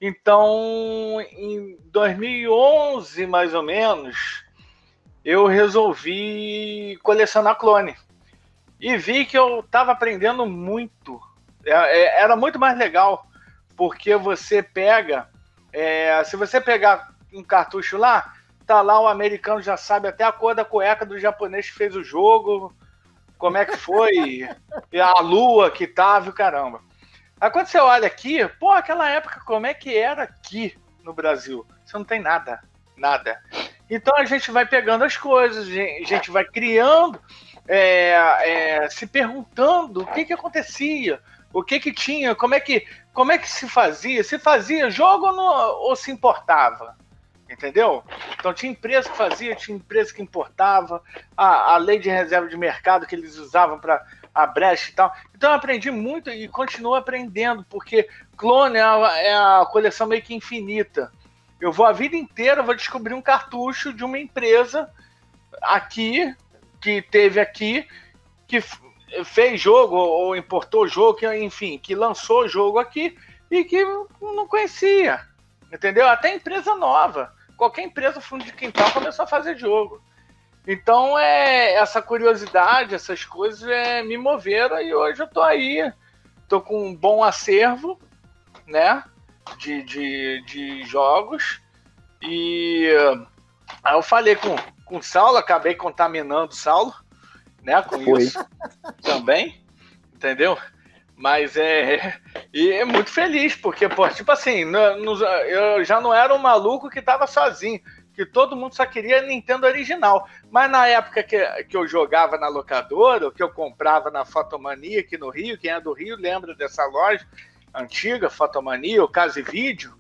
Então, em 2011, mais ou menos, eu resolvi colecionar clone. E vi que eu estava aprendendo muito. Era muito mais legal, porque você pega... se você pegar um cartucho lá, tá lá, o americano já sabe até a cor da cueca do japonês que fez o jogo, como é que foi, e a lua que tava, e caramba. Aí quando você olha aqui, pô, aquela época, como é que era aqui no Brasil? Você não tem nada, nada. Então a gente vai pegando as coisas, a gente vai criando, se perguntando o que acontecia, o que tinha, como é que se fazia? Se fazia jogo ou se importava? Entendeu? Então tinha empresa que fazia, tinha empresa que importava, a lei de reserva de mercado que eles usavam para a brecha e tal. Então eu aprendi muito e continuo aprendendo, porque clone é a coleção meio que infinita. Eu vou a vida inteira, vou descobrir um cartucho de uma empresa aqui, que teve aqui, que fez jogo ou importou jogo, enfim, que lançou jogo aqui e que não conhecia. Entendeu? Até empresa nova. Qualquer empresa fundo de quintal começou a fazer jogo. Então, essa curiosidade, essas coisas me moveram e hoje eu tô aí. Tô com um bom acervo, né? De jogos. E aí eu falei com o Saulo, acabei contaminando o Saulo, né? Com isso também, entendeu? Mas e é muito feliz, porque, pô, tipo assim, eu já não era um maluco que tava sozinho, que todo mundo só queria Nintendo original. Mas na época que eu jogava na locadora, ou que eu comprava na Fotomania aqui no Rio, quem é do Rio lembra dessa loja antiga, Fotomania, ou Casa e Vídeo,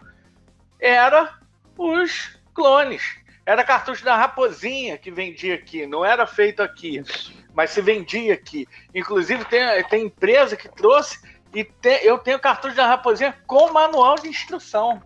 era os clones. Era cartucho da Raposinha que vendia aqui, não era feito aqui, mas se vendia aqui. Inclusive tem empresa que trouxe e eu tenho cartucho da Raposinha com manual de instrução.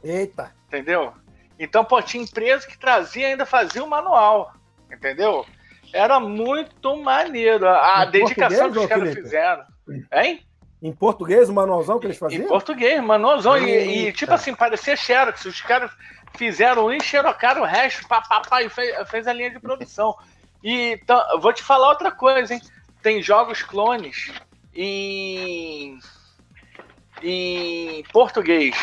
Eita! Entendeu? Então, pô, tinha empresa que trazia e ainda fazia o manual. Entendeu? Era muito maneiro a dedicação que os caras fizeram. Hein? Em português, o manualzão que eles faziam? Em português, manualzão. E tipo assim, parecia Xerox. Os caras fizeram e xerocaram o resto, e fez a linha de produção. E vou te falar outra coisa, hein? Tem jogos clones em português.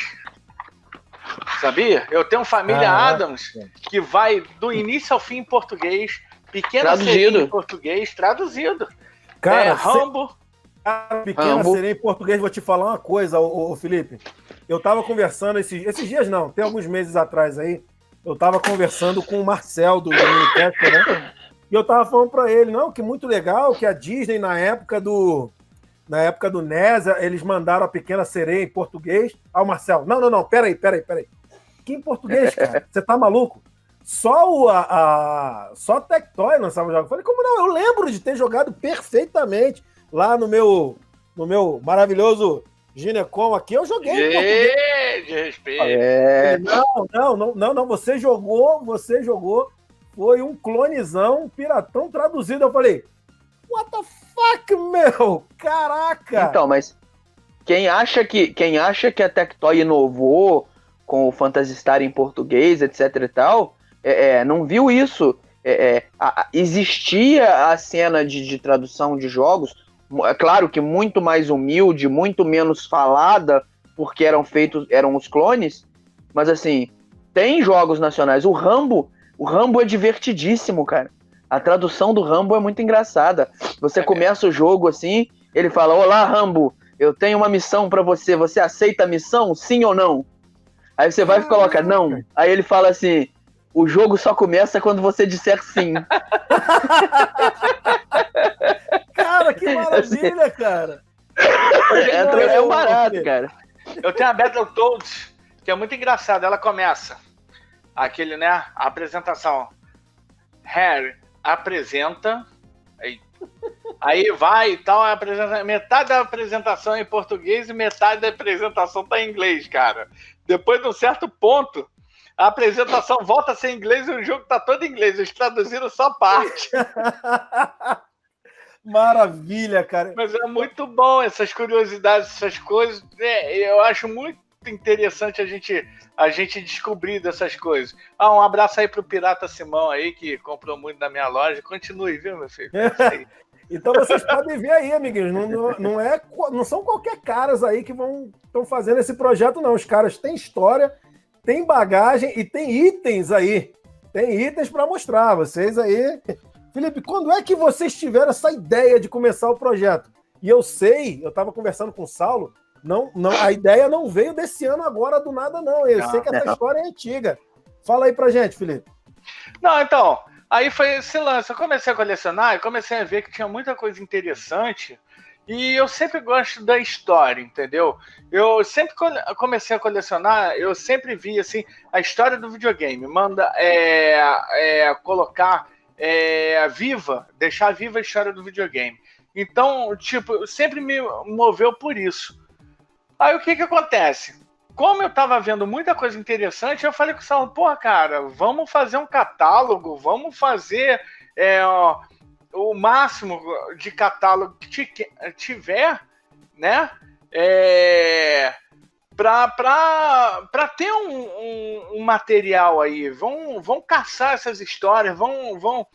Sabia? Eu tenho família Adams que vai do início ao fim em português, pequena sereia em português, traduzido. Cara, Rambo. Pequena sereia em português, vou te falar uma coisa, ô Felipe. Eu tava conversando esses dias não, tem alguns meses atrás aí, eu tava conversando com o Marcel do Minicast, né? E eu tava falando pra ele, não, que muito legal que a Disney na época do NES, eles mandaram a Pequena Sereia em português. Ah, o Marcel, não, peraí. Que em português, cara? Você tá maluco? Só a Tectoy lançava o jogo. Eu falei, como não? Eu lembro de ter jogado perfeitamente lá no meu maravilhoso Ginecom aqui. Eu joguei em português. De respeito. Não, você jogou. Foi um clonezão, um piratão traduzido. Eu falei, what the fuck, meu? Caraca! Então, mas quem acha que a Tectoy inovou com o Phantasy Star em português, etc e tal, não viu isso. Existia a cena de tradução de jogos, é claro que muito mais humilde, muito menos falada, porque eram os clones, mas assim, tem jogos nacionais. O Rambo é divertidíssimo, cara. A tradução do Rambo é muito engraçada. Você começa o jogo assim, ele fala, olá, Rambo, eu tenho uma missão pra você. Você aceita a missão, sim ou não? Aí você vai e coloca, não. Aí ele fala assim, o jogo só começa quando você disser sim. Cara, que maravilha, cara. É um barato, cara. Eu tenho a Battletoads, que é muito engraçada. Ela começa aquele, né, a apresentação. Harry apresenta, aí vai e tal, metade da apresentação é em português e metade da apresentação tá em inglês, cara. Depois de um certo ponto, a apresentação volta a ser em inglês e o jogo tá todo em inglês. Eles traduziram só parte. Maravilha, cara. Mas é muito bom essas curiosidades, essas coisas. Eu acho muito interessante a gente descobrir dessas coisas. Um abraço aí pro Pirata Simão aí, que comprou muito na minha loja. Continue, viu, meu filho? Então vocês podem ver aí, amiguinhos, não são qualquer caras aí que estão fazendo esse projeto, não. Os caras têm história, têm bagagem e têm itens aí. Tem itens para mostrar. Vocês aí... Felipe, quando é que vocês tiveram essa ideia de começar o projeto? E eu estava conversando com o Saulo, a ideia não veio desse ano agora do nada, não. Eu sei que essa história é antiga. Fala aí pra gente, Felipe. Não, então, aí foi esse lance. Eu comecei a colecionar e comecei a ver que tinha muita coisa interessante e eu sempre gosto da história, entendeu? Eu sempre comecei a colecionar, eu sempre vi, assim, a história do videogame. Colocar deixar viva a história do videogame. Então, tipo, sempre me moveu por isso. Aí o que acontece? Como eu tava vendo muita coisa interessante, eu falei com o Saulo, porra, cara, vamos fazer um catálogo, vamos fazer o máximo de catálogo que tiver, né? Para ter um material aí. Vão caçar essas histórias, vão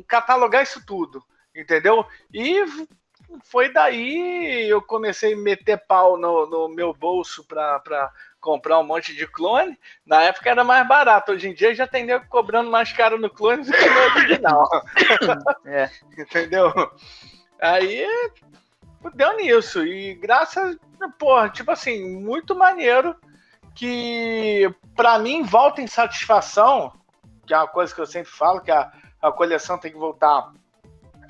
catalogar isso tudo, entendeu? E foi daí eu comecei a meter pau no meu bolso para comprar um monte de clone. Na época era mais barato, hoje em dia já tem nego cobrando mais caro no clone do que no original. Entendeu? Aí deu nisso, e graças, tipo assim, muito maneiro, que pra mim volta em satisfação, que é uma coisa que eu sempre falo, que a coleção tem que voltar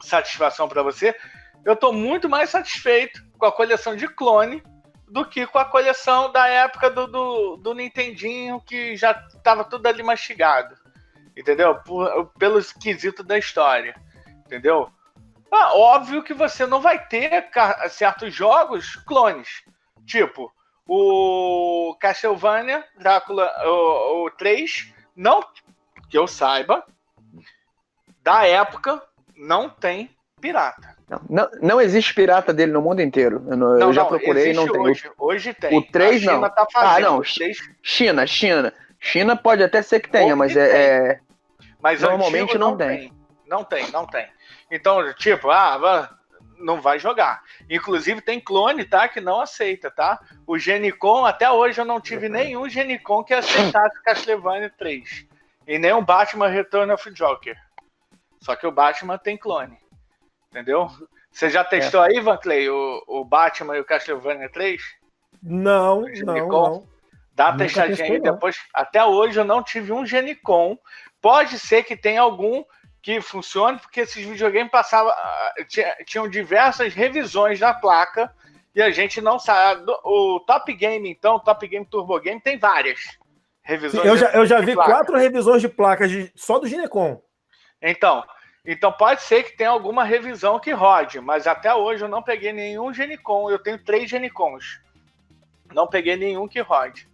satisfação pra você. Eu tô muito mais satisfeito com a coleção de clone do que com a coleção da época do Nintendinho, que já tava tudo ali mastigado, entendeu? Pelo esquisito da história, entendeu? Óbvio que você não vai ter certos jogos clones. Tipo, o Castlevania, Drácula, o 3, não, que eu saiba, da época, não tem pirata. Não existe pirata dele no mundo inteiro. Eu já procurei e não tem. Hoje tem. O 3 não. Tá fazendo, China pode até ser que tenha, mas mas normalmente não tem. Não tem. Então, tipo, não vai jogar. Inclusive tem clone, tá? Que não aceita, tá? O Genicon, até hoje eu não tive nenhum Genicon que aceitasse Castlevania 3. E nem o Batman Return of Joker. Só que o Batman tem clone. Entendeu? Você já testou aí, Van Clay, o Batman e o Castlevania 3? Não. Dá testadinha aí depois. Até hoje eu não tive um Genicon. Pode ser que tenha algum que funcione, porque esses videogames tinham diversas revisões da placa e a gente não sabe. O Top Game, então, o Top Game Turbo Game, tem várias revisões. Eu já vi 4 revisões de placas só do Genicon. Então pode ser que tenha alguma revisão que rode, mas até hoje eu não peguei nenhum Genicon. Eu tenho 3 Genicons. Não peguei nenhum que rode.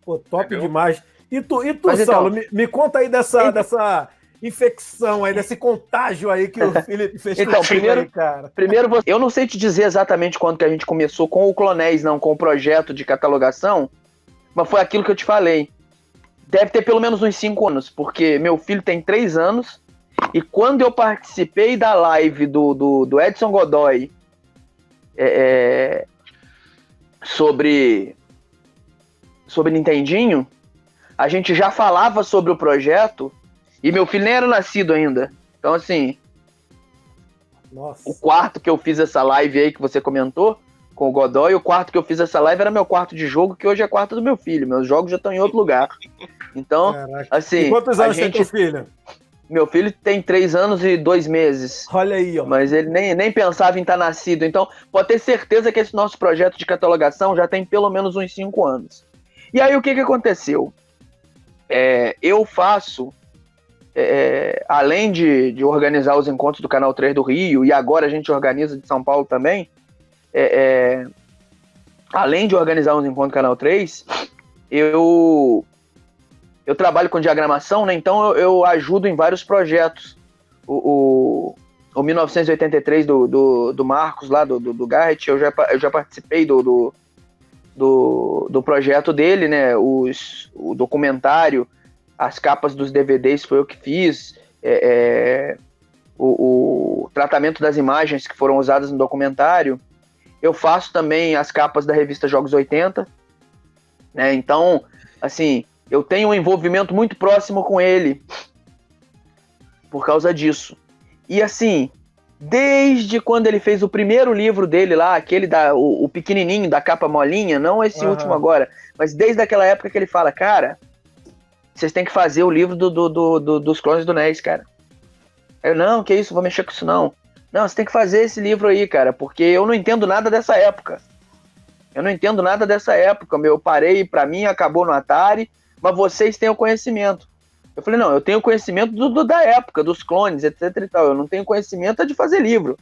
Pô, top Entendeu? Demais. E tu Saulo, me conta aí dessa infecção aí, desse contágio aí que o Felipe fez. Então, primeiro, eu não sei te dizer exatamente quando que a gente começou com o Clonéis, não, com o projeto de catalogação, mas foi aquilo que eu te falei. Deve ter pelo menos uns 5 anos, porque meu filho tem 3 anos, e quando eu participei da live do Edson Godoy sobre Nintendinho, a gente já falava sobre o projeto e meu filho nem era nascido ainda. Então, assim, Nossa. O quarto que eu fiz essa live aí que você comentou com o Godoy, o quarto que eu fiz essa live era meu quarto de jogo, que hoje é quarto do meu filho. Meus jogos já estão em outro lugar. Então, Caraca. assim... E quantos anos tem teu filho? Meu filho tem 3 anos e 2 meses. Olha aí, ó. Mas ele nem pensava em estar nascido. Então, pode ter certeza que esse nosso projeto de catalogação já tem pelo menos uns 5 anos. E aí, o que aconteceu? Eu faço, além de organizar os encontros do Canal 3 do Rio, e agora a gente organiza de São Paulo também, além de organizar os encontros do Canal 3, eu trabalho com diagramação, né? Então eu ajudo em vários projetos. O 1983 do Marcos, lá do Garrett, eu já participei do projeto dele, né? O documentário, as capas dos DVDs foi eu que fiz, o tratamento das imagens que foram usadas no documentário. Eu faço também as capas da revista Jogos 80, né? Então, assim, eu tenho um envolvimento muito próximo com ele por causa disso. E assim, desde quando ele fez o primeiro livro dele lá, aquele o pequenininho da capa molinha, não esse último agora, mas desde aquela época que ele fala, cara, vocês têm que fazer o livro dos clones do NES, cara. Eu, não, que isso, vou mexer com isso não. Não, você tem que fazer esse livro aí, cara, porque eu não entendo nada dessa época. Eu parei, pra mim, acabou no Atari, mas vocês têm o conhecimento. Eu falei, não, eu tenho conhecimento da época, dos clones, etc e tal. Eu não tenho conhecimento de fazer livro.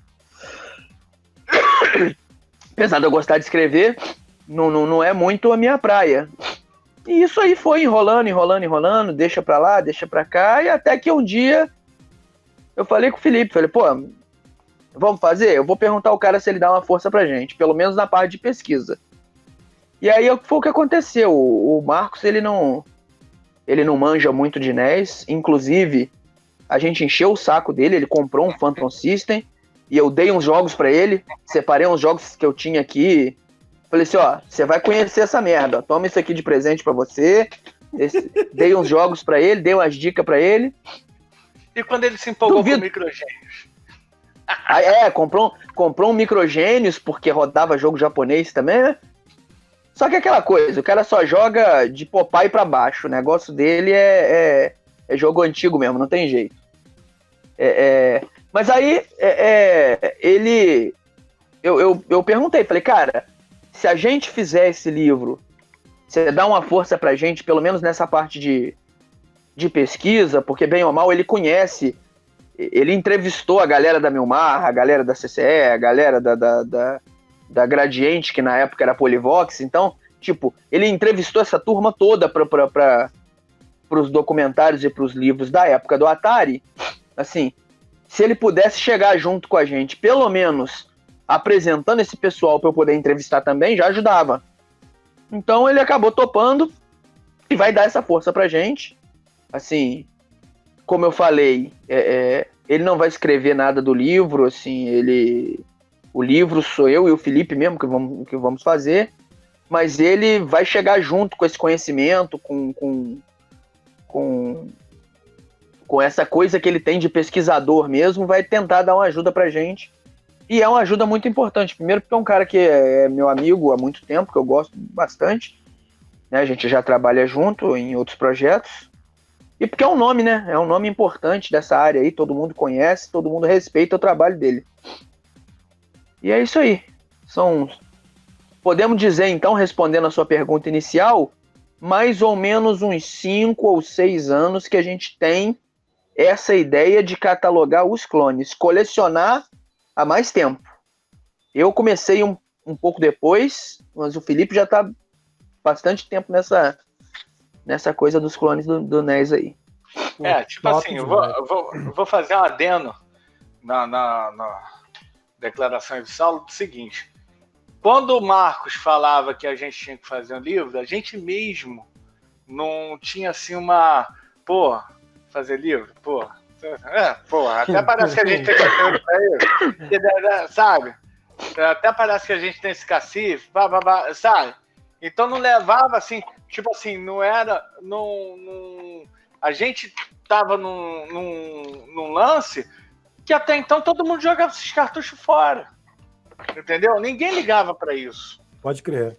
Apesar de eu gostar de escrever, não é muito a minha praia. E isso aí foi enrolando, deixa pra lá, deixa pra cá, e até que um dia eu falei com o Felipe, falei, pô, vamos fazer? Eu vou perguntar ao cara se ele dá uma força pra gente, pelo menos na parte de pesquisa. E aí foi o que aconteceu. O Marcos, ele não manja muito de NES, inclusive a gente encheu o saco dele, ele comprou um Phantom System e eu dei uns jogos pra ele, separei uns jogos que eu tinha aqui, falei assim, ó, você vai conhecer essa merda, ó, toma isso aqui de presente pra você, dei uns jogos pra ele, dei umas dicas pra ele. E quando ele se empolgou com microgênios? Comprou um microgênios, porque rodava jogo japonês também, né? Só que aquela coisa, o cara só joga de Popeye pra baixo. O negócio dele é jogo antigo mesmo, não tem jeito. Mas aí, eu perguntei, falei, cara, se a gente fizer esse livro, você dá uma força pra gente, pelo menos nessa parte de pesquisa, porque bem ou mal ele conhece, ele entrevistou a galera da Milmar, a galera da CCE, a galera da Gradiente, que na época era Polivox, então, tipo, ele entrevistou essa turma toda para os documentários e para os livros da época do Atari. Assim, se ele pudesse chegar junto com a gente, pelo menos apresentando esse pessoal para eu poder entrevistar também, já ajudava. Então ele acabou topando e vai dar essa força pra gente. Assim, como eu falei, ele não vai escrever nada do livro, assim, o livro sou eu e o Felipe mesmo que vamos fazer, mas ele vai chegar junto com esse conhecimento, com essa coisa que ele tem de pesquisador mesmo, vai tentar dar uma ajuda pra gente. E é uma ajuda muito importante. Primeiro porque é um cara que é meu amigo há muito tempo, que eu gosto bastante, né? A gente já trabalha junto em outros projetos. E porque é um nome, né? É um nome importante dessa área aí, todo mundo conhece, todo mundo respeita o trabalho dele. E é isso aí. Podemos dizer, então, respondendo a sua pergunta inicial, mais ou menos uns 5 ou 6 anos que a gente tem essa ideia de catalogar os clones, colecionar há mais tempo. Eu comecei um pouco depois, mas o Felipe já está bastante tempo nessa coisa dos clones do NES aí. Tipo assim, eu vou fazer um adeno na declaração de Saulo do seguinte: quando o Marcos falava que a gente tinha que fazer um livro, a gente mesmo não tinha assim fazer livro, até parece que a gente tem cacife pra ele, sabe? Até parece que a gente tem esse cacife, sabe? Então não levava assim, tipo assim, não era. A gente tava num lance que até então todo mundo jogava esses cartuchos fora. Entendeu? Ninguém ligava para isso. Pode crer.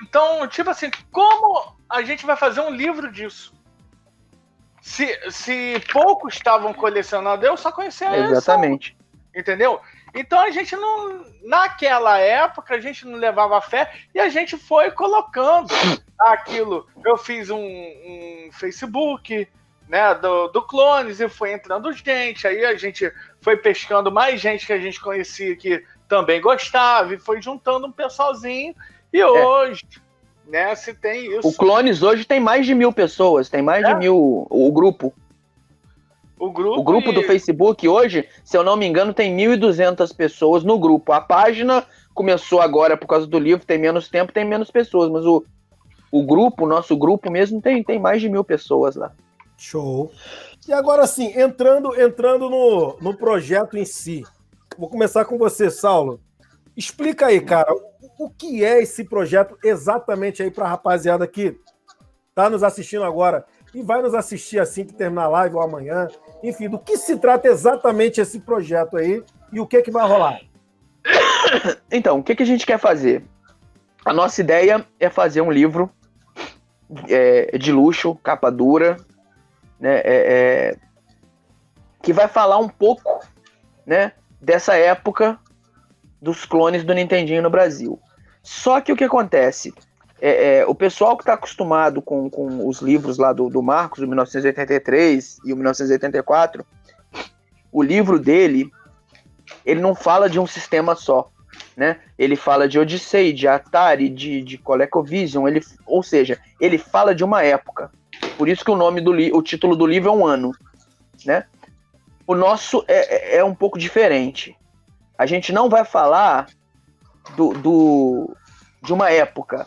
Então, tipo assim, como a gente vai fazer um livro disso? Se poucos estavam colecionando, eu só conhecia isso. Exatamente. Entendeu? Então a gente não. Naquela época, a gente não levava fé e a gente foi colocando aquilo. Eu fiz um Facebook, né, do Clones, e foi entrando gente. Aí a gente foi pescando mais gente que a gente conhecia que também gostava, e foi juntando um pessoalzinho. E hoje, né, se tem isso. O Clones hoje tem mais de 1.000 pessoas, tem mais de 1.000 o grupo. O grupo, o grupo do Facebook hoje, se eu não me engano, tem 1.200 pessoas no grupo. A página começou agora por causa do livro, tem menos tempo, tem menos pessoas, mas o grupo, o nosso grupo mesmo, tem mais de 1.000 pessoas lá. Show. E agora sim, entrando no projeto em si. Vou começar com você, Saulo. Explica aí, cara, o que é esse projeto exatamente aí para a rapaziada que tá nos assistindo agora e vai nos assistir assim que terminar a live ou amanhã. Enfim, do que se trata exatamente esse projeto aí e o que vai rolar? Então, o que a gente quer fazer? A nossa ideia é fazer um livro de luxo, capa dura, né, que vai falar um pouco, né, dessa época dos clones do Nintendinho no Brasil. Só que o que acontece? O pessoal que está acostumado com os livros lá do Marcos, o 1983 e o 1984, o livro dele, ele não fala de um sistema só, né? Ele fala de Odyssey, de Atari, de ColecoVision, ou seja, ele fala de uma época. Por isso que o título do livro é um ano, né? O nosso é um pouco diferente. A gente não vai falar de uma época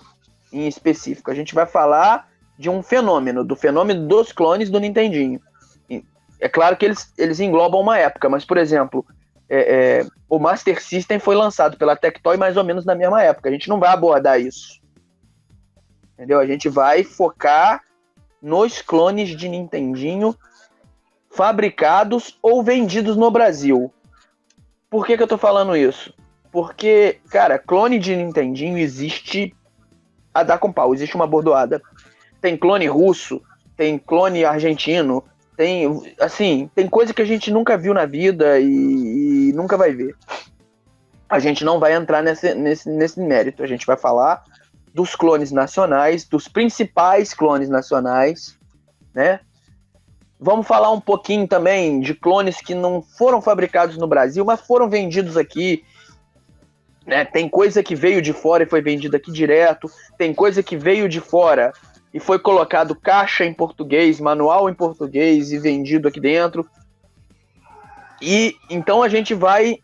em específico. A gente vai falar de um fenômeno, do fenômeno dos clones do Nintendinho. É claro que eles englobam uma época, mas, por exemplo, o Master System foi lançado pela Tectoy mais ou menos na mesma época. A gente não vai abordar isso. Entendeu? A gente vai focar nos clones de Nintendinho fabricados ou vendidos no Brasil. Por que eu tô falando isso? Porque, cara, clone de Nintendinho existe a dar com pau, existe uma bordoada. Tem clone russo, tem clone argentino, tem coisa que a gente nunca viu na vida e nunca vai ver. A gente não vai entrar nesse mérito, a gente vai falar dos clones nacionais, dos principais clones nacionais, né? Vamos falar um pouquinho também de clones que não foram fabricados no Brasil, mas foram vendidos aqui. Né? Tem coisa que veio de fora e foi vendida aqui direto. Tem coisa que veio de fora e foi colocado caixa em português, manual em português e vendido aqui dentro. E então a gente vai,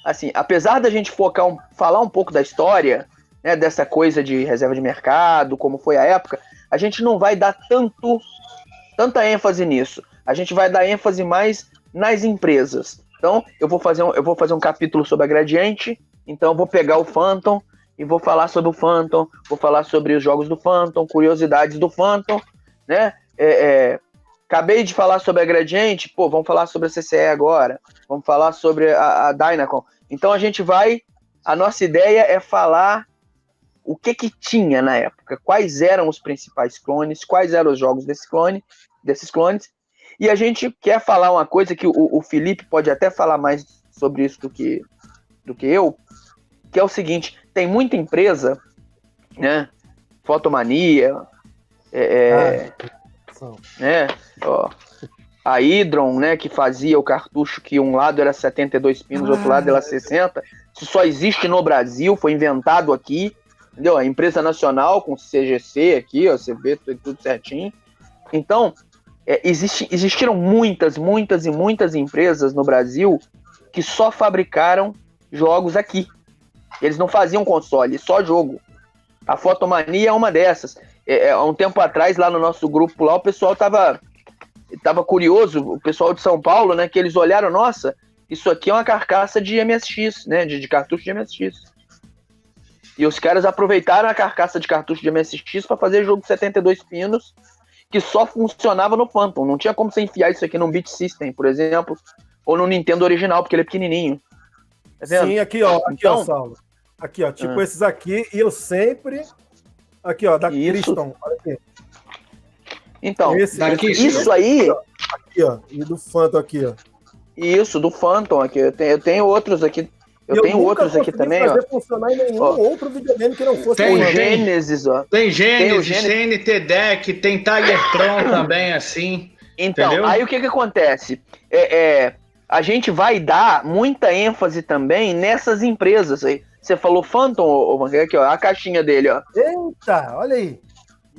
assim, apesar da gente falar um pouco da história, né, dessa coisa de reserva de mercado, como foi a época, a gente não vai dar tanta ênfase nisso. A gente vai dar ênfase mais nas empresas. Então, eu vou fazer um capítulo sobre a Gradiente, então eu vou pegar o Phantom e vou falar sobre o Phantom, vou falar sobre os jogos do Phantom, curiosidades do Phantom, né? Acabei de falar sobre a Gradiente, vamos falar sobre a CCE agora, vamos falar sobre a Dynacon. Então a nossa ideia é falar o que tinha na época, quais eram os principais clones, quais eram os jogos desses clones, e a gente quer falar uma coisa que o Felipe pode até falar mais sobre isso do que eu, que é o seguinte, tem muita empresa, né, Fotomania, né, a Hydron, né, que fazia o cartucho que um lado era 72 pinos, o outro lado era 60, isso só existe no Brasil, foi inventado aqui, entendeu? A empresa nacional com CGC aqui, ó, você vê tudo certinho. Então, existiram muitas empresas no Brasil que só fabricaram jogos aqui. Eles não faziam console, só jogo. A Fotomania é uma dessas. Há um tempo atrás, lá no nosso grupo, lá, o pessoal tava curioso, o pessoal de São Paulo, né, que eles olharam, nossa, isso aqui é uma carcaça de MSX, né, de cartucho de MSX. E os caras aproveitaram a carcaça de cartucho de MSX para fazer jogo de 72 pinos que só funcionava no Phantom. Não tinha como você enfiar isso aqui num Beat System, por exemplo, ou no Nintendo original, porque ele é pequenininho. Tá vendo? Sim, aqui, ó, Saulo. Aqui, ó, tipo esses aqui, e eu sempre... Aqui, ó, da Criston. Olha aqui. Então, isso aí... Aqui, ó, e do Phantom aqui, ó. Isso, do Phantom aqui. Eu tenho outros aqui. Eu tenho outros aqui também, ó. Funcionar em nenhum outro videogame que não fosse o Genesis, ó. Tem Genesis, CNT Deck, tem Tigertron também, assim. Então, entendeu? Aí o que acontece? A gente vai dar muita ênfase também nessas empresas aí. Você falou Phantom, aqui, ó, a caixinha dele, ó. Eita, olha aí.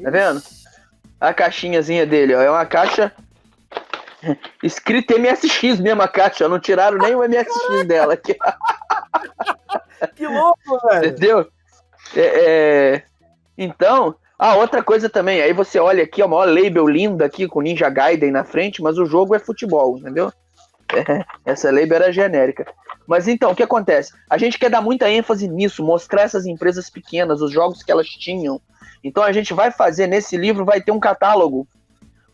Tá vendo? A caixinhazinha dele, ó. É uma caixa Escrito MSX mesmo a caixa, não tiraram nem o MSX dela. Que louco, velho. Entendeu? Então, outra coisa também, aí você olha aqui, a maior label linda aqui com Ninja Gaiden na frente, mas o jogo é futebol, entendeu? Essa label era genérica. Mas então, o que acontece? A gente quer dar muita ênfase nisso, mostrar essas empresas pequenas, os jogos que elas tinham. Então a gente vai fazer, nesse livro vai ter um catálogo,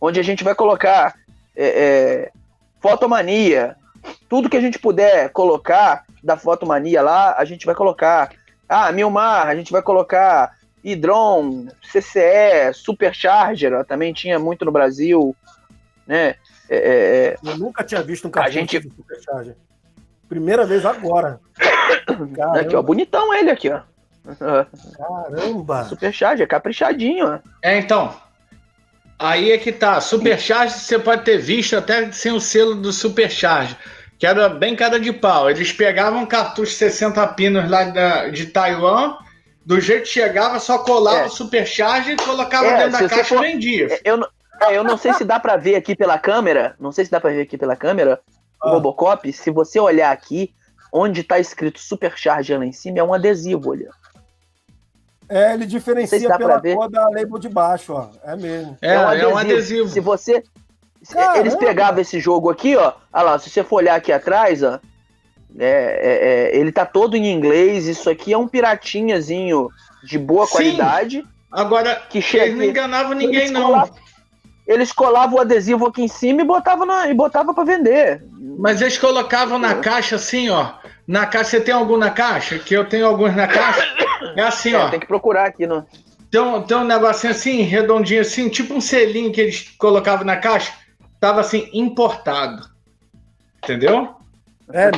onde a gente vai colocar Fotomania, tudo que a gente puder colocar da Fotomania lá, a gente vai colocar. Milmar, a gente vai colocar Idron, CCE, Supercharger, também tinha muito no Brasil, né? Eu nunca tinha visto um cartucho de Supercharger. Primeira vez agora. Caramba. Aqui, ó, bonitão ele aqui, ó. Caramba! Supercharger, caprichadinho, ó. Então. Aí é que tá. Supercharger você pode ter visto até sem o selo do Supercharger, que era bem cara de pau. Eles pegavam cartucho 60 pinos lá de Taiwan, do jeito que chegava, só colava o Supercharger e colocava dentro da caixa e vendia. Eu não sei se dá pra ver aqui pela câmera, o Robocop, se você olhar aqui, onde tá escrito Supercharger lá em cima, é um adesivo, olha. Ele diferencia pela cor da label de baixo, ó. É mesmo. É um adesivo. Se você... Caramba. Eles pegavam esse jogo aqui, ó. Olha lá, se você for olhar aqui atrás, ó. Ele tá todo em inglês. Isso aqui é um piratinhazinho de boa qualidade. Agora, que eles não enganavam ninguém, não. Eles colavam o adesivo aqui em cima e botavam pra vender. Mas eles colocavam na caixa assim, ó. Na caixa, você tem algum na caixa? Que eu tenho alguns na caixa. É assim, ó. Tem que procurar aqui, não. Tem um negocinho assim, redondinho assim, tipo um selinho que eles colocavam na caixa. Tava assim, importado. Entendeu?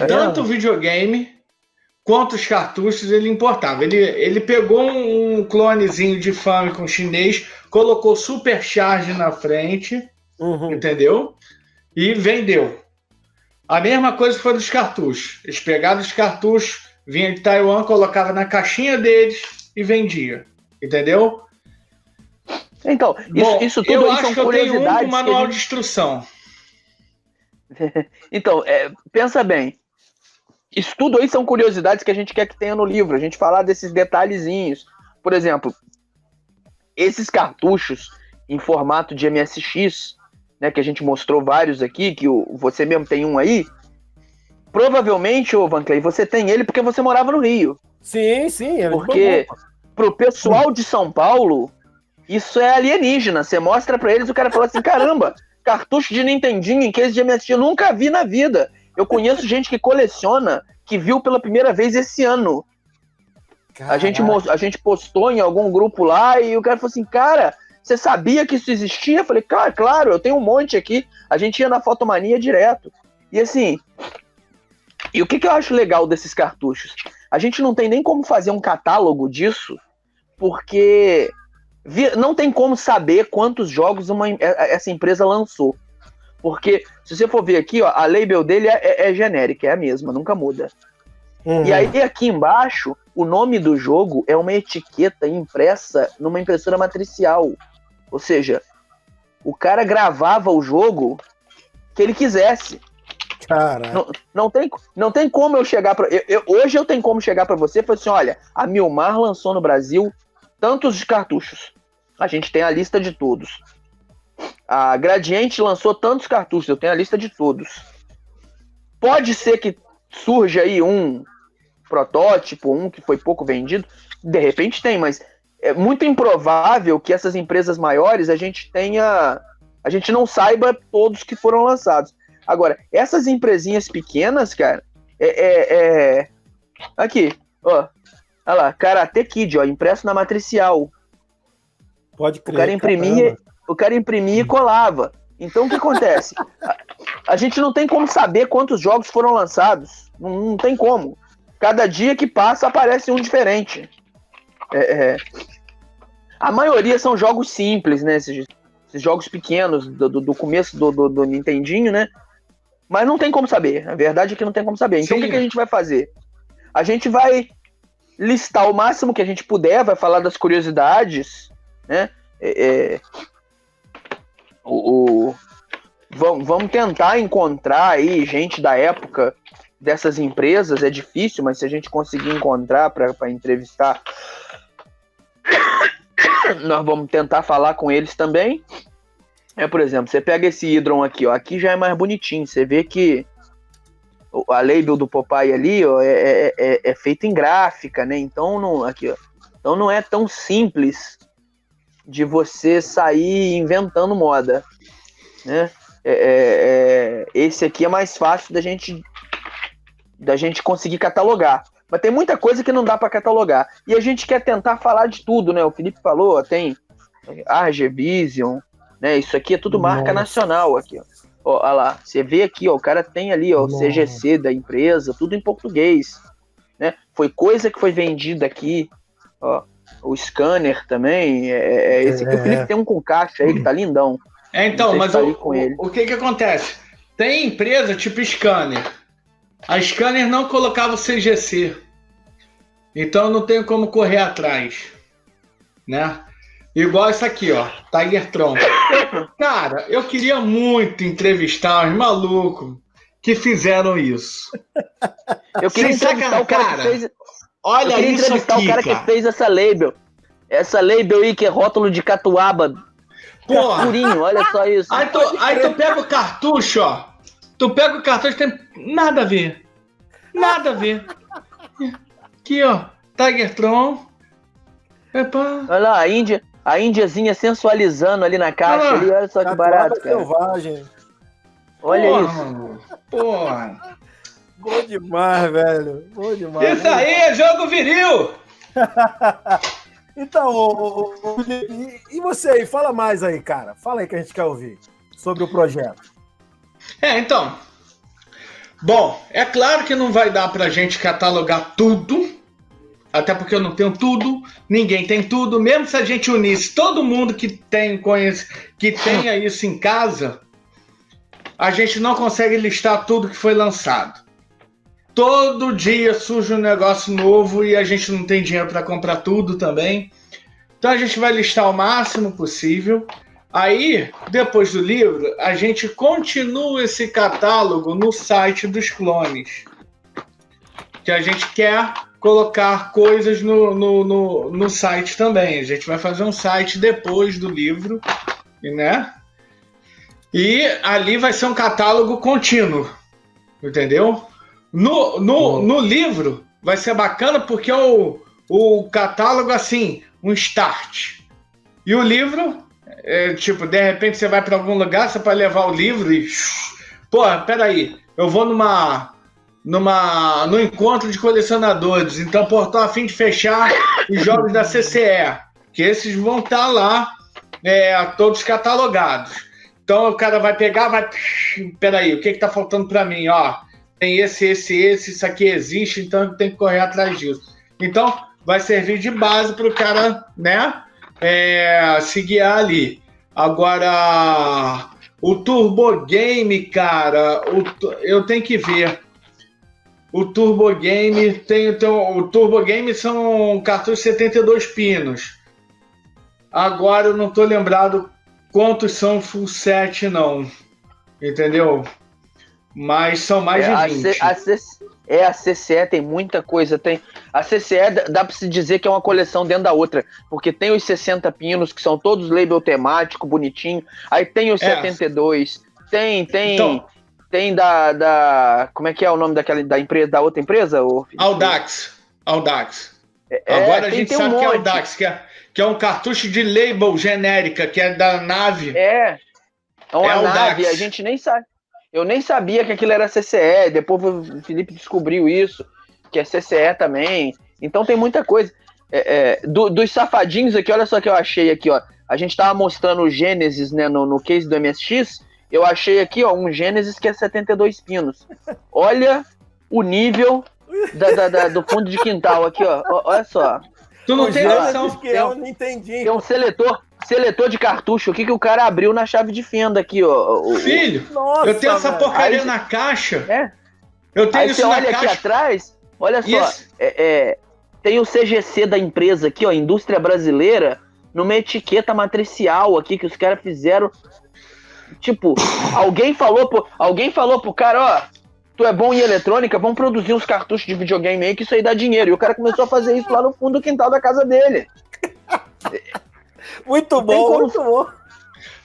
Tanto o videogame quanto os cartuchos ele importava. Ele pegou um clonezinho de Famicom chinês, colocou Supercharge na frente, entendeu? E vendeu. A mesma coisa foi dos cartuchos. Eles pegavam os cartuchos, vinha de Taiwan, colocava na caixinha deles e vendia. Entendeu? Então, isso tudo eu aí acho são que eu tenho um manual gente... de instrução. Então, pensa bem. Isso tudo aí são curiosidades que a gente quer que tenha no livro. A gente falar desses detalhezinhos. Por exemplo, esses cartuchos em formato de MSX, né, que a gente mostrou vários aqui, que você mesmo tem um aí. Provavelmente, Van Clay, você tem ele porque você morava no Rio. Sim. Porque pro pessoal de São Paulo, isso é alienígena. Você mostra pra eles, o cara fala assim, caramba, cartucho de Nintendinho em case de MSX, eu nunca vi na vida. Eu conheço gente que coleciona, que viu pela primeira vez esse ano. A gente postou em algum grupo lá e o cara falou assim, cara, você sabia que isso existia? Eu falei, cara, claro, eu tenho um monte aqui. A gente ia na Fotomania direto. E assim, e o que eu acho legal desses cartuchos? A gente não tem nem como fazer um catálogo disso, porque não tem como saber quantos jogos essa empresa lançou. Porque, se você for ver aqui, ó, a label dele é genérica, é a mesma, nunca muda. E aí, aqui embaixo, o nome do jogo é uma etiqueta impressa numa impressora matricial. Ou seja, o cara gravava o jogo que ele quisesse. Não tem como eu chegar pra... hoje eu tenho como chegar pra você e falar assim, olha, a Milmar lançou no Brasil tantos cartuchos. A gente tem a lista de todos. A Gradiente lançou tantos cartuchos, eu tenho a lista de todos. Pode ser que surja aí um protótipo, um que foi pouco vendido, de repente tem, mas é muito improvável que essas empresas maiores a gente não saiba todos que foram lançados. Agora, essas empresinhas pequenas, cara, aqui, ó, olha lá, Karate Kid, ó, impresso na matricial. Pode crer. O cara imprimia e colava. Então, o que acontece? A gente não tem como saber quantos jogos foram lançados. Não tem como. Cada dia que passa, aparece um diferente. A maioria são jogos simples, né? Esses jogos pequenos, do começo do Nintendinho, né? Mas não tem como saber. A verdade é que não tem como saber. Então, o que a gente vai fazer? A gente vai listar o máximo que a gente puder, vai falar das curiosidades, né? Vamos tentar encontrar aí gente da época dessas empresas. É difícil, mas se a gente conseguir encontrar para entrevistar, nós vamos tentar falar com eles também. Por exemplo, você pega esse Hydron aqui, ó, aqui já é mais bonitinho. Você vê que a label do Popeye ali, ó, é feita em gráfica, né? Então então não é tão simples de você sair inventando moda, né? Esse aqui é mais fácil da gente conseguir catalogar. Mas tem muita coisa que não dá para catalogar. E a gente quer tentar falar de tudo, né? O Felipe falou, ó, tem RG Vision, né? Isso aqui é tudo marca nacional aqui, ó. Ó, olha lá, você vê aqui, ó, o cara tem ali, ó, o CGC da empresa, tudo em português, né? Foi coisa que foi vendida aqui, ó. O scanner também, esse aqui, o Felipe tem um com caixa aí que tá lindão. Então, mas o que acontece? Tem empresa tipo Scanner. A Scanner não colocava o CGC. Então eu não tenho como correr atrás, né? Igual isso aqui, ó, Tigertron. Cara, eu queria muito entrevistar os malucos que fizeram isso. Eu queria entrevistar o cara que fez... Olha, eu queria entrevistar aqui, o cara que fez essa label. Essa label aí que é rótulo de catuaba. Porra. Purinho, olha só isso. Aí tu pega o cartucho, ó. Tu pega o cartucho, tem nada a ver. Nada a ver. Aqui, ó. Tigertron. Epa. Olha lá, a índiazinha sensualizando ali na caixa. Ali, olha só que barato, cara. Selvagem. Olha porra, isso. Mano. Porra. Bom demais, velho. Bom demais. Isso aí é jogo viril. Então, e você aí? Fala mais aí, cara. Fala aí que a gente quer ouvir sobre o projeto. Então. Bom, é claro que não vai dar pra gente catalogar tudo. Até porque eu não tenho tudo. Ninguém tem tudo. Mesmo se a gente unisse todo mundo que tenha isso em casa, a gente não consegue listar tudo que foi lançado. Todo dia surge um negócio novo e a gente não tem dinheiro para comprar tudo também. Então a gente vai listar o máximo possível. Aí, depois do livro, a gente continua esse catálogo no site dos clones. Que a gente quer colocar coisas no site também. A gente vai fazer um site depois do livro, né? E ali vai ser um catálogo contínuo, entendeu? No livro vai ser bacana porque o catálogo, assim, um start. E o livro, tipo, de repente você vai para algum lugar, você pode levar o livro e... Porra, peraí, eu vou no encontro de colecionadores, então, pô, tô a fim de fechar os jogos da CCE, que esses vão estar lá, todos catalogados. Então o cara vai pegar, peraí, o que tá faltando para mim? Ó, tem isso aqui existe, então tem que correr atrás disso. Então, vai servir de base para o cara, né, se guiar ali. Agora, o Turbo Game, cara, eu tenho que ver. O Turbo Game o Turbo Game são cartuchos 72 pinos. Agora eu não tô lembrado quantos são full set, não. Entendeu? Mas são mais de 20. A CCE tem muita coisa. A CCE dá pra se dizer que é uma coleção dentro da outra. Porque tem os 60 pinos, que são todos label temático, bonitinho. Aí tem os 72. Então, tem como é que é o nome da empresa, da outra empresa? Audax. Agora a gente sabe que é Audax, que é um cartucho de label genérica, que é da nave. É uma nave, a gente nem sabe. Eu nem sabia que aquilo era CCE, depois o Felipe descobriu isso, que é CCE também. Então tem muita coisa. Dos safadinhos aqui, olha só que eu achei aqui, ó. A gente tava mostrando o Gênesis, né, no case do MSX. Eu achei aqui, ó, um Gênesis que é 72 pinos. Olha o nível do fundo de quintal aqui, ó. Olha só. Tu não tem noção. Eu não entendi. Tem um seletor de cartucho aqui que o cara abriu na chave de fenda aqui, ó. Filho, nossa, eu tenho essa porcaria na caixa. Eu tenho isso na caixa. Aí você olha aqui atrás, olha só. Tem o CGC da empresa aqui, ó, Indústria Brasileira, numa etiqueta matricial aqui que os caras fizeram. Tipo, alguém falou pro cara, ó, tu é bom em eletrônica, vamos produzir uns cartuchos de videogame aí que isso aí dá dinheiro. E o cara começou a fazer isso lá no fundo do quintal da casa dele. Muito bom, muito bom.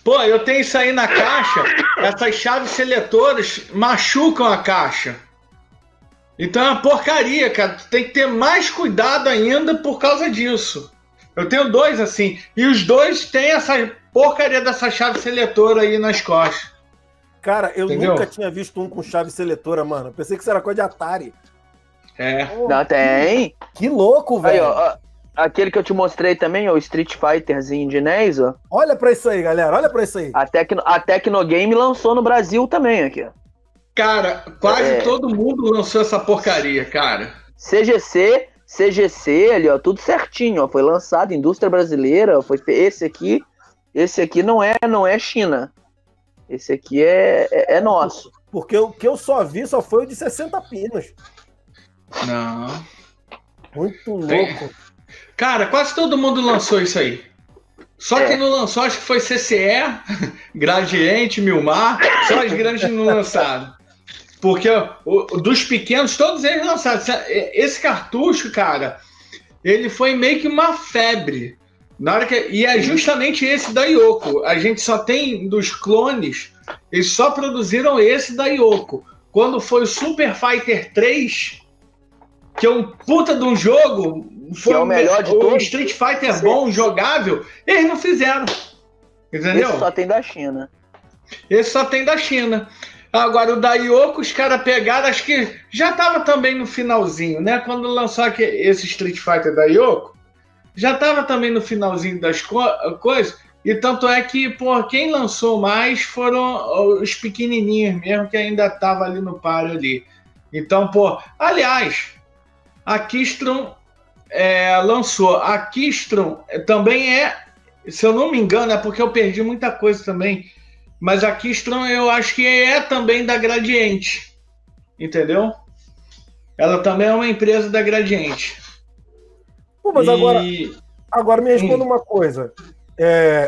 Pô, eu tenho isso aí na caixa, essas chaves seletoras machucam a caixa. Então é uma porcaria, cara. Tu tem que ter mais cuidado ainda por causa disso. Eu tenho 2 assim, e os 2 têm essa porcaria dessa chave seletora aí nas costas. Cara, eu Entendeu? nunca tinha visto um com chave seletora, mano. Pensei que isso era coisa de Atari. É. Não, tem. Que louco, Aí, velho. ó, aquele que eu te mostrei também, o Street Fighterzinho de NES, ó. Olha pra isso aí, galera. Olha pra isso aí. A Tecnogame lançou no Brasil também aqui, ó. Cara, quase todo mundo lançou essa porcaria, cara. CGC ali, ó, tudo certinho, ó. Foi lançado, indústria brasileira, esse aqui não é China. Esse aqui é nosso. Porque o que eu só vi só foi o de 60 pinos. Não. Muito louco. Cara, quase todo mundo lançou isso aí. Só quem não lançou, acho que foi CCE, Gradiente, Milmar, só as grandes não lançaram. Porque dos pequenos, todos eles lançaram. Esse cartucho, cara, ele foi meio que uma febre. E é justamente esse da Yoko. A gente só tem dos clones, eles só produziram esse da Yoko. Quando foi o Super Fighter 3, que é um puta de um jogo, foi que é o melhor de todos. Street Fighter bom, jogável, eles não fizeram. Entendeu? Esse só tem da China. Esse só tem da China. Agora, o da Yoko, os caras pegaram, acho que já tava também no finalzinho, né? Quando lançou esse Street Fighter da Yoko, já tava também no finalzinho das coisas. E tanto é que, pô, quem lançou mais foram os pequenininhos mesmo, que ainda tava ali no páreo ali. Então, pô, aliás, a Keystone lançou. A Keystone também se eu não me engano, é porque eu perdi muita coisa também, mas a Keystone eu acho que é também da Gradiente, entendeu? Ela também é uma empresa da Gradiente. Pô, mas agora me responda uma coisa.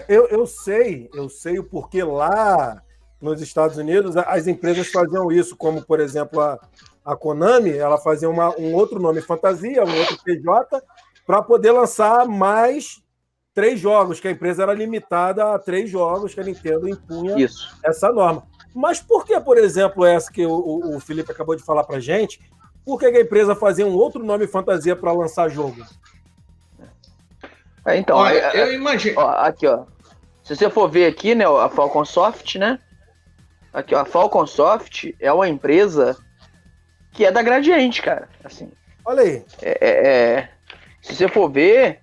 Eu sei o porquê lá nos Estados Unidos as empresas faziam isso, como, por exemplo, a Konami, ela fazia um outro nome fantasia, um outro PJ, para poder lançar mais 3 jogos, que a empresa era limitada a 3 jogos, que a Nintendo impunha essa norma. Mas por que, por exemplo, essa que o Felipe acabou de falar pra gente, por que a empresa fazia um outro nome fantasia para lançar jogo? Então, olha, eu imagino. Aqui, ó. Se você for ver aqui, né, a Falcon Soft, né? Aqui, ó, a Falcon Soft é uma empresa que é da Gradiente, cara. Assim. Olha aí. Se você for ver,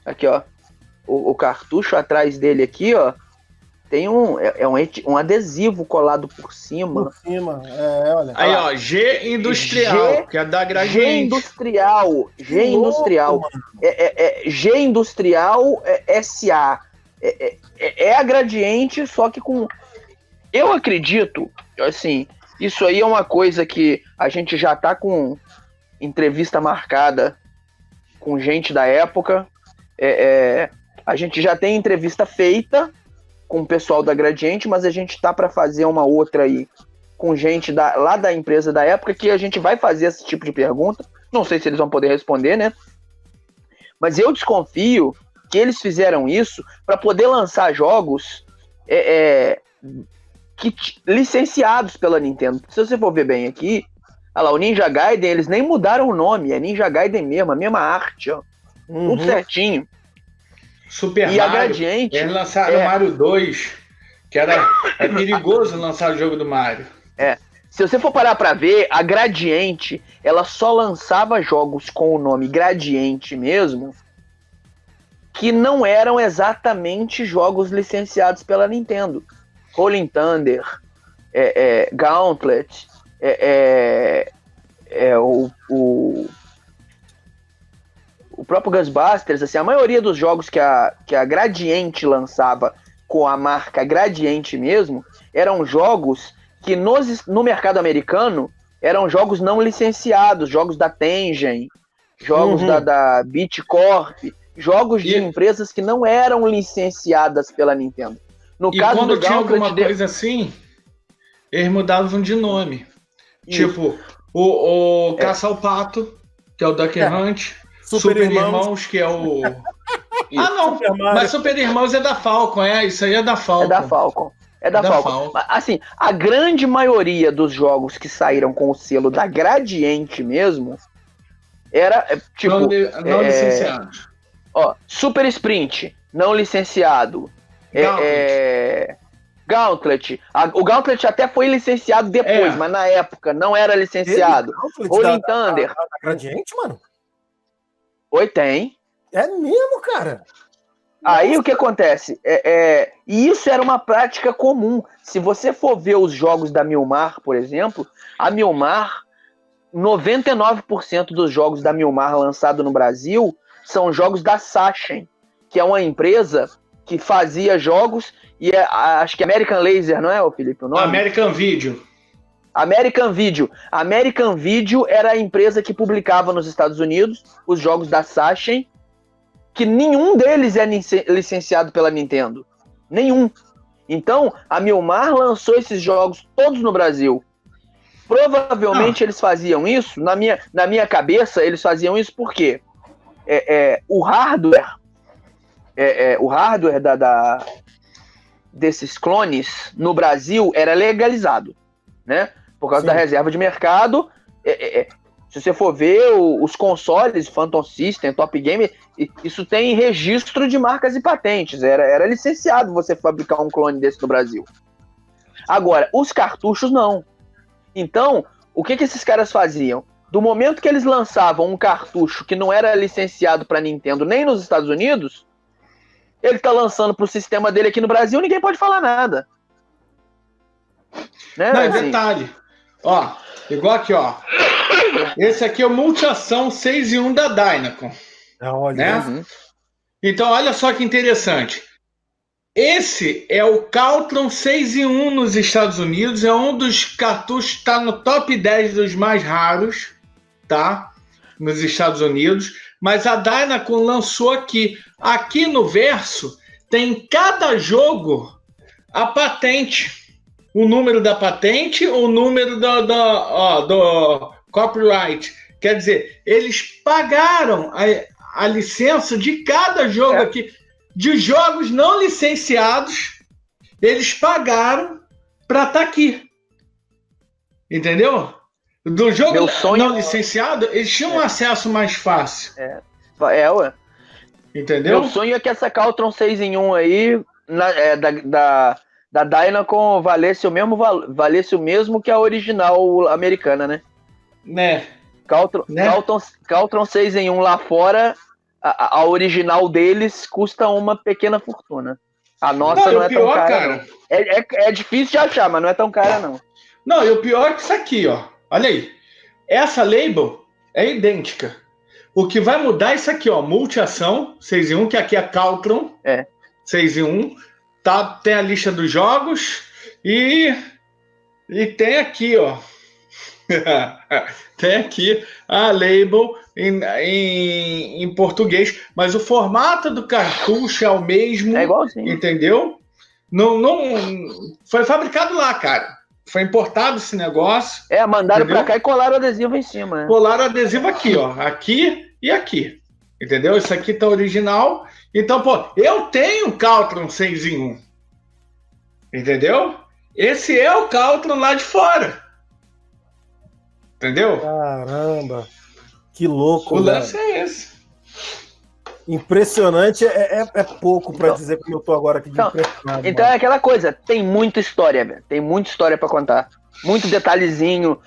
aqui, ó, o cartucho atrás dele aqui, ó, tem um adesivo colado por cima. Por cima, olha. Aí, ó, G Industrial, que é da Gradiente. G Industrial. G Industrial SA. É a Gradiente, só que com... Eu acredito, assim, isso aí é uma coisa que a gente já tá com entrevista marcada com gente da época. A gente já tem entrevista feita com o pessoal da Gradiente, mas a gente tá para fazer uma outra aí com gente lá da empresa da época, que a gente vai fazer esse tipo de pergunta. Não sei se eles vão poder responder, né? Mas eu desconfio que eles fizeram isso para poder lançar jogos licenciados pela Nintendo. Se você for ver bem aqui, olha lá, o Ninja Gaiden, eles nem mudaram o nome, é Ninja Gaiden mesmo, a mesma arte, ó. Tudo certinho. Super e Mario, a Gradiente, eles lançaram o Mario 2, que é perigoso lançar o jogo do Mario. Se você for parar pra ver, a Gradiente, ela só lançava jogos com o nome Gradiente mesmo, que não eram exatamente jogos licenciados pela Nintendo. Rolling Thunder, Gauntlet, o próprio Ghostbusters, assim, a maioria dos jogos que a Gradiente lançava com a marca Gradiente mesmo, eram jogos que no mercado americano eram jogos não licenciados, jogos da Tengen, jogos da Beat Corp, jogos de empresas que não eram licenciadas pela Nintendo. No e caso quando do tinha Gauntlet, alguma coisa assim, eles mudavam de nome. Isso. Tipo, o Caça ao Pato, que é o Duck Hunt. Super Irmãos, que é o... Ah, não, mas Super Irmãos é da Falcon, isso aí é da Falcon. É da Falcon. É da Falcon. Mas, assim, a grande maioria dos jogos que saíram com o selo da Gradiente mesmo era, tipo... Não licenciados. Ó, Super Sprint, não licenciado. Gauntlet. O Gauntlet até foi licenciado depois, mas na época não era licenciado. Rolling Thunder. Da Gradiente, mano? Oi, tem. É mesmo, cara? Aí o que acontece? E isso era uma prática comum. Se você for ver os jogos da Milmar, por exemplo, a Milmar, 99% dos jogos da Milmar lançados no Brasil são jogos da Sachem, que é uma empresa que fazia jogos, e acho que American Laser, não é, Felipe? O nome? American Video. American Video. American Video era a empresa que publicava nos Estados Unidos os jogos da Sachem, que nenhum deles é licenciado pela Nintendo. Nenhum. Então, a Milmar lançou esses jogos todos no Brasil. Provavelmente eles faziam isso, na minha cabeça, eles faziam isso porque o hardware desses clones no Brasil era legalizado, né? Por causa da reserva de mercado. Se você for ver os consoles, Phantom System, Top Game, isso tem registro de marcas e patentes. Era licenciado você fabricar um clone desse no Brasil. Agora, os cartuchos não. Então, o que esses caras faziam? Do momento que eles lançavam um cartucho que não era licenciado para Nintendo nem nos Estados Unidos, ele tá lançando pro sistema dele aqui no Brasil, ninguém pode falar nada. Né? Não, assim, detalhe. Ó, igual aqui, ó. Esse aqui é o Multiação 6 em 1 da Dynacon. Né? Uhum. Então, olha só que interessante. Esse é o Caltron 6 em 1 nos Estados Unidos. É um dos cartuchos que está no top 10 dos mais raros, tá? Nos Estados Unidos. Mas a Dynacon lançou aqui. Aqui no verso tem em cada jogo a patente. O número da patente, o número do copyright. Quer dizer, eles pagaram a licença de cada jogo aqui. De jogos não licenciados, eles pagaram para estar aqui. Entendeu? Do jogo não licenciado, eles tinham um acesso mais fácil. Ué. Entendeu? Meu sonho é que essa Caltron 6 em 1 aí, da Dynacon, valesse o mesmo que a original americana, né? Né? Caltron 6 em 1 lá fora, a original deles custa uma pequena fortuna. A nossa não é tão cara, não. É difícil de achar, mas não é tão cara, não. Não, e o pior é que isso aqui, ó. Olha aí. Essa label é idêntica. O que vai mudar é isso aqui, ó. Multiação 6 em 1, que aqui é Caltron 6 em 1. Tá, tem a lista dos jogos e tem aqui, ó. Tem aqui a label em português, mas o formato do cartucho é o mesmo. É igualzinho. Entendeu? Não foi fabricado lá, cara. Foi importado esse negócio. Mandaram pra cá e colaram o adesivo em cima. Colaram o adesivo aqui, ó. Aqui e aqui. Entendeu? Isso aqui tá original. Então, pô, eu tenho o Caltron 6 em 1. Entendeu? Esse é o Caltron lá de fora. Entendeu? Caramba. Que louco, o lance é esse. Impressionante é pouco para dizer como eu tô agora aqui de impressionado. Então é aquela coisa, tem muita história, velho. Tem muita história para contar. Muito detalhezinho.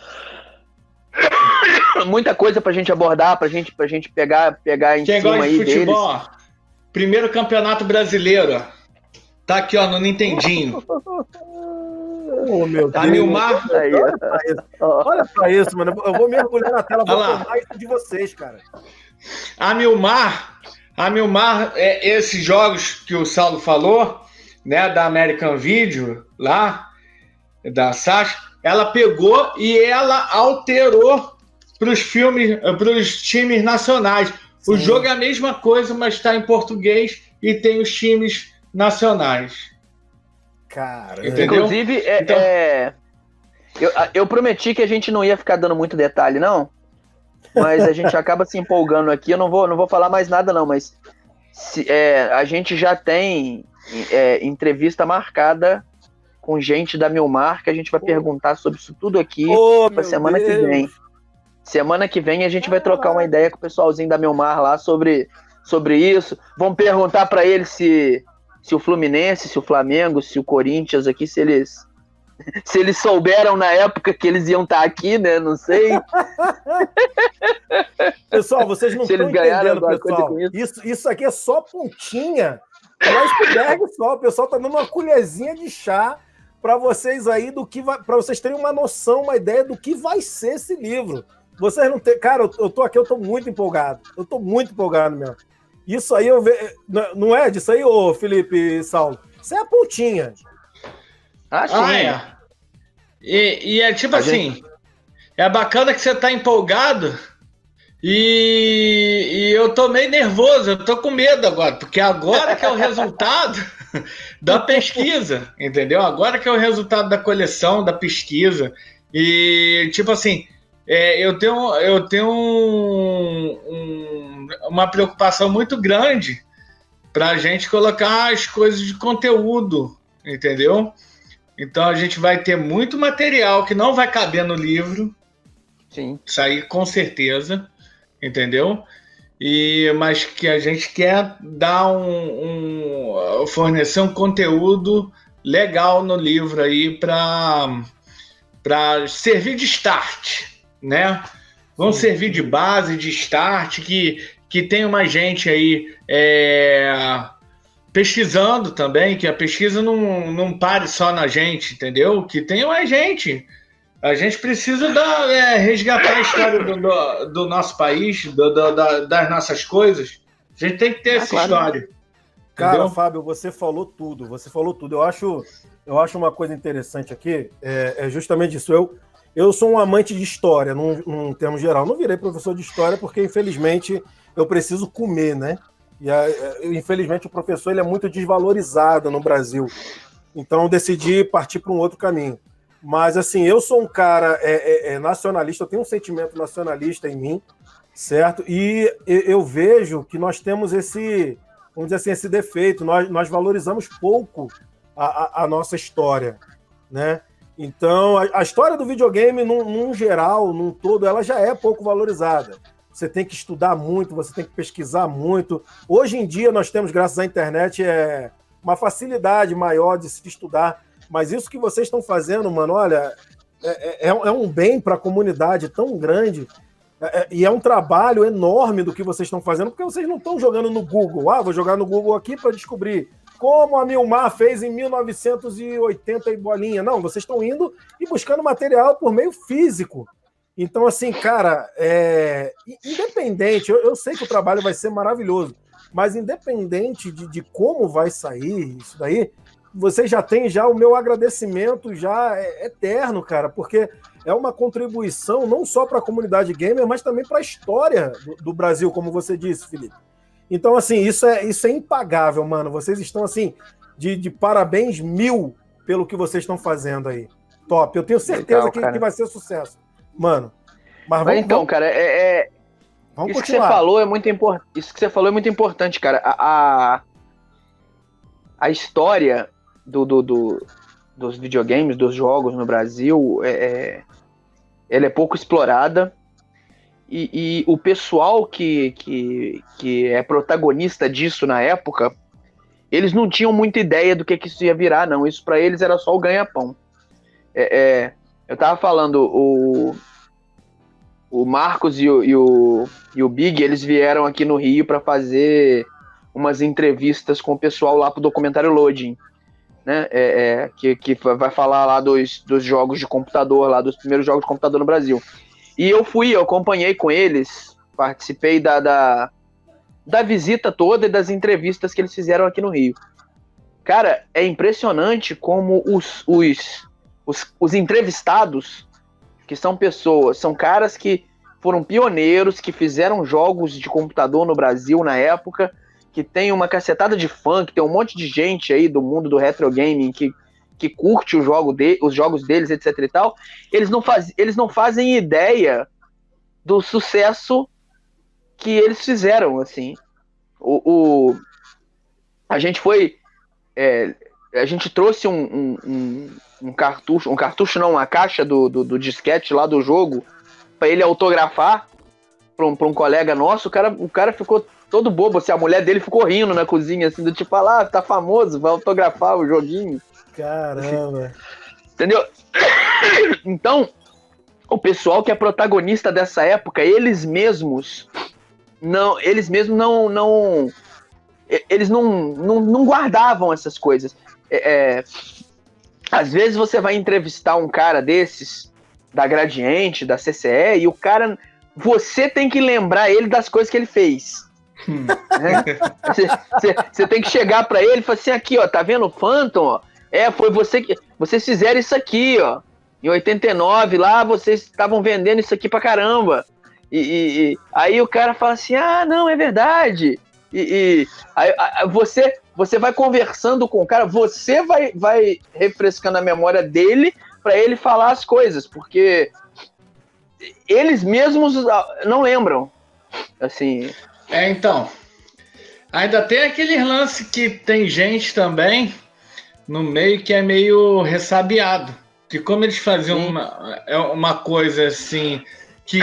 Muita coisa pra gente abordar, pra gente pegar em Quem cima gosta aí de futebol, deles. Primeiro campeonato brasileiro, ó. Tá aqui, ó, no Nintendinho. Oh, meu Deus. A Milmar. Olha pra isso, mano. Eu vou mergulhar na tela, vou filmar isso de vocês, cara. A Milmar, esses jogos que o Saulo falou, né, da American Video, lá, da Sasha, ela pegou e ela alterou para os times nacionais. Sim. O jogo é a mesma coisa, mas está em português e tem os times nacionais. Cara, inclusive, então... eu prometi que a gente não ia ficar dando muito detalhe, não. Mas a gente acaba se empolgando aqui. Eu não vou falar mais nada, não. Mas a gente já tem entrevista marcada com gente da Milmar, que a gente vai perguntar sobre isso tudo aqui pra semana que vem. Semana que vem a gente vai trocar uma ideia com o pessoalzinho da Milmar lá sobre isso. Vamos perguntar pra eles se o Fluminense, se o Flamengo, se o Corinthians aqui, se eles souberam na época que eles iam estar aqui, né? Não sei. Pessoal, vocês não estão entendendo, pessoal. Isso aqui é só pontinha. O iceberg só. O pessoal tá dando uma colherzinha de chá para vocês aí para vocês terem uma noção, uma ideia do que vai ser esse livro. Vocês não tem, cara, eu tô aqui, eu tô muito empolgado. Eu tô muito empolgado mesmo. Isso aí não é disso aí, ô Felipe e Saulo. Isso é a pontinha. Sim. E é tipo assim, é bacana que você tá empolgado e eu tô meio nervoso, eu tô com medo agora, porque agora que é o resultado da pesquisa, entendeu? Agora que é o resultado da coleção, da pesquisa. E tipo assim, eu tenho uma preocupação muito grande pra gente colocar as coisas de conteúdo, entendeu? Então a gente vai ter muito material que não vai caber no livro. Sim. Isso aí com certeza, entendeu? Mas que a gente quer dar fornecer um conteúdo legal no livro aí para servir de start, né? Vão servir de base, de start, que tem uma gente aí pesquisando também, que a pesquisa não pare só na gente, entendeu? Que tem mais gente. A gente precisa resgatar a história do nosso país, das nossas coisas. A gente tem que ter essa história. Cara, entendeu? Fábio, você falou tudo. Eu acho uma coisa interessante aqui, é justamente isso. Eu sou um amante de história, num termo geral. Não virei professor de história porque, infelizmente, eu preciso comer, né? E infelizmente o professor ele é muito desvalorizado no Brasil. Então eu decidi partir para um outro caminho. Mas assim, eu sou um cara nacionalista, eu tenho um sentimento nacionalista em mim, certo? E eu vejo que nós temos esse, vamos dizer assim, esse defeito. Nós valorizamos pouco a nossa história, né? Então a história do videogame, num geral, num todo, ela já é pouco valorizada. Você tem que estudar muito, você tem que pesquisar muito. Hoje em dia nós temos, graças à internet, uma facilidade maior de se estudar. Mas isso que vocês estão fazendo, mano, olha, é um bem para a comunidade tão grande. E é um trabalho enorme do que vocês estão fazendo, porque vocês não estão jogando no Google. Vou jogar no Google aqui para descobrir como a Milmar fez em 1980 e bolinha. Não, vocês estão indo e buscando material por meio físico. Então, assim, cara, independente, eu sei que o trabalho vai ser maravilhoso, mas independente de como vai sair isso daí, você já tem o meu agradecimento já eterno, cara, porque é uma contribuição não só para a comunidade gamer, mas também para a história do Brasil, como você disse, Felipe. Então, assim, isso é impagável, mano. Vocês estão, assim, de parabéns 1000 pelo que vocês estão fazendo aí. Top. Eu tenho certeza que vai ser sucesso. Mano, mas vamos, cara, vamos isso continuar. Que você falou é muito importante. Isso que você falou é muito importante, cara. A história dos videogames, dos jogos no Brasil, ela é pouco explorada e o pessoal que é protagonista disso na época, eles não tinham muita ideia do que isso ia virar, não. Isso para eles era só o ganha-pão. Eu tava falando, o Marcos e o Big, eles vieram aqui no Rio para fazer umas entrevistas com o pessoal lá pro documentário Loading, né? Que vai falar lá dos jogos de computador, lá dos primeiros jogos de computador no Brasil. E eu acompanhei com eles, participei da visita toda e das entrevistas que eles fizeram aqui no Rio. Cara, é impressionante como os entrevistados, que são caras que foram pioneiros, que fizeram jogos de computador no Brasil na época, que tem uma cacetada de fã, que tem um monte de gente aí do mundo do retro gaming que que curte os jogos deles, etc e tal, eles não fazem ideia do sucesso que eles fizeram, assim. A gente foi... a gente trouxe um cartucho não, uma caixa do disquete lá do jogo pra ele autografar pra um colega nosso. O cara ficou todo bobo, assim, a mulher dele ficou rindo na cozinha, assim, do tipo, tá famoso, vai autografar o joguinho. Caramba. Entendeu? Então, o pessoal que é protagonista dessa época, eles mesmos não guardavam essas coisas. Às vezes você vai entrevistar um cara desses, da Gradiente, da CCE, e o cara, você tem que lembrar ele das coisas que ele fez. Você tem que chegar pra ele e falar assim, aqui, ó, tá vendo o Phantom, ó? Foi vocês fizeram isso aqui, ó. Em 89, lá, vocês estavam vendendo isso aqui pra caramba. E aí o cara fala assim, não, é verdade. Aí você vai conversando com o cara, você vai refrescando a memória dele pra ele falar as coisas, porque eles mesmos não lembram. Assim... então, ainda tem aquele lance que tem gente também no meio que é meio ressabiado. Que como eles faziam uma coisa assim que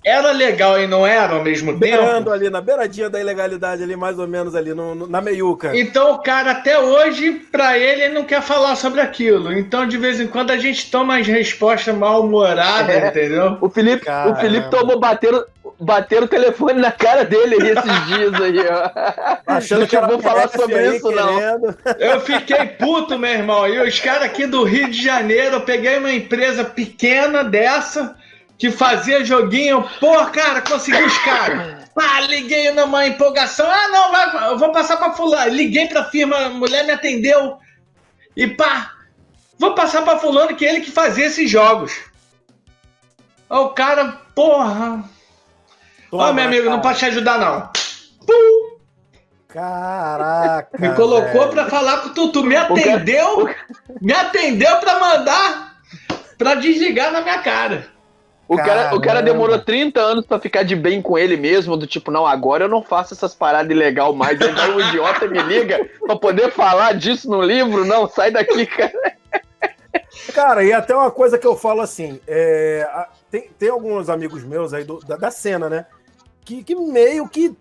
era legal e não era ao mesmo Beirando tempo. ali, na beiradinha da ilegalidade ali, mais ou menos ali, na meiuca. Então o cara até hoje, pra ele não quer falar sobre aquilo. Então de vez em quando a gente toma as respostas mal-humoradas, entendeu? O Felipe tomou bater o telefone na cara dele esses dias aí, ó. Achando que eu vou falar sobre isso, não. Eu fiquei puto, meu irmão. E os caras aqui do Rio de Janeiro, eu peguei uma empresa pequena dessa, que fazia joguinho. Pô, cara, consegui os caras. Liguei numa empolgação. Não, eu vou passar pra fulano. Liguei pra firma, a mulher me atendeu. E vou passar pra fulano, que é ele que fazia esses jogos. O cara, porra... meu amigo, não pode te ajudar, não. Pum! Caraca. Me colocou pra falar com tu me atendeu, me atendeu pra mandar pra desligar na minha cara. O cara demorou 30 anos pra ficar de bem com ele mesmo, do tipo, não, agora eu não faço essas paradas ilegais mais. Aí o idiota me liga pra poder falar disso no livro. Não, sai daqui, cara. Cara, e até uma coisa que eu falo assim, tem alguns amigos meus aí da cena, né? Que meio que,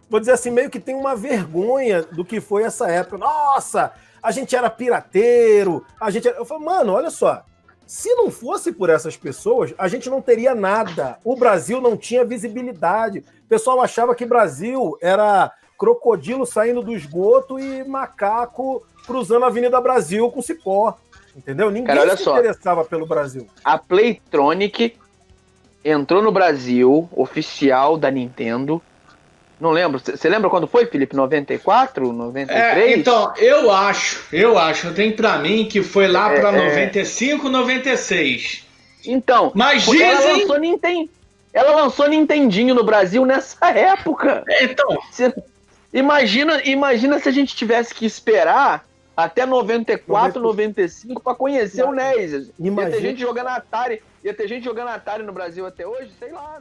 vou dizer assim, meio que tem uma vergonha do que foi essa época. Nossa, a gente era pirateiro, Eu falo, mano, olha só, se não fosse por essas pessoas, a gente não teria nada. O Brasil não tinha visibilidade. O pessoal achava que Brasil era crocodilo saindo do esgoto e macaco cruzando a Avenida Brasil com cipó. Entendeu? Ninguém se interessava pelo Brasil. A Playtronic entrou no Brasil, oficial da Nintendo. Não lembro. Você lembra quando foi, Felipe? 94? 93? Então, eu acho. Tem pra mim que foi lá pra 95, 96. Então, mas dizem... Ela lançou Nintendinho no Brasil nessa época. Então... Imagina se a gente tivesse que esperar até 94, 95 pra conhecer o NES. Ia ter gente jogando Atari no Brasil até hoje, sei lá.